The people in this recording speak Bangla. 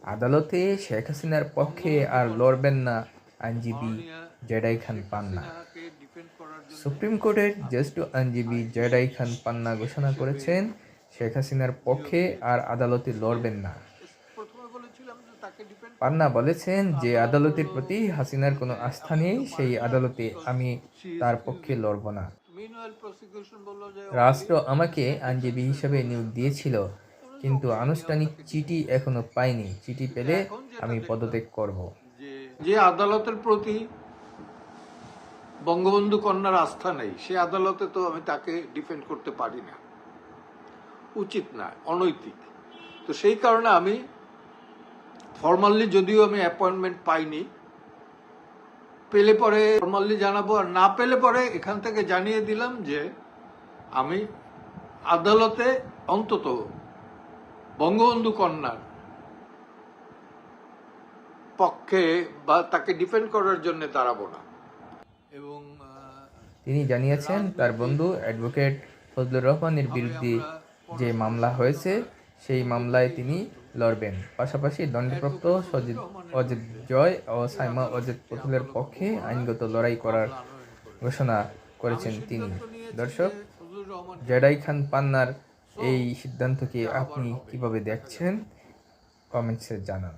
আদালতে শেখ হাসিনার পক্ষে আর লড়বেন না আইনজীবী জেডাই খান পান্না। সুপ্রিম কোর্টের জ্যেষ্ঠ আইনজীবী জেডাই খান পান্না ঘোষণা করেছেন, শেখ হাসিনার পক্ষে আর আদালতে লড়বেন না। পান্না বলেছেন যে আদালতের প্রতি হাসিনার কোনো আস্থা নেই, সেই আদালতে আমি তার পক্ষে লড়ব না। রাষ্ট্র আমাকে আইনজীবী হিসেবে নিয়োগ দিয়েছিল, কিন্তু আনুষ্ঠানিক চিঠি এখনো পাইনি। চিঠি পেলে আমি পদত্যাগ করব। যে আদালতের প্রতি বঙ্গবন্ধু কন্যার আস্থা নেই, সে আদালতে তো আমি তাকে ডিফেন্ড করতে পারি না, উচিত না, অনৈতিক। তো সেই কারণে আমি ফর্মালি, যদিও আমি অ্যাপয়েন্টমেন্ট পাইনি, পেলে পরে ফর্মালি জানাবো, আর না পেলে পরে এখান থেকে জানিয়ে দিলাম যে আমি আদালতে অন্তত বঙ্গবন্ধু কন্যার পক্ষে বা তাকে ডিফেন্ড করার জন্য দাঁড়াবো না। এবং তিনি জানিয়েছেন, তার বন্ধু অ্যাডভোকেট ফজলুর রহমানের বিরুদ্ধে যে মামলা হয়েছে সেই মামলায় তিনি লড়বেন। পাশাপাশি দণ্ডপ্রাপ্ত অজিত জয় ও সাইমা অজিত পুতুলের পক্ষে আইনগত লড়াই করার ঘোষণা করেছেন তিনি। দর্শক, জেডাই খান পান্নার এই সিদ্ধান্তকে আপনি কিভাবে দেখছেন, কমেন্টসে জানান।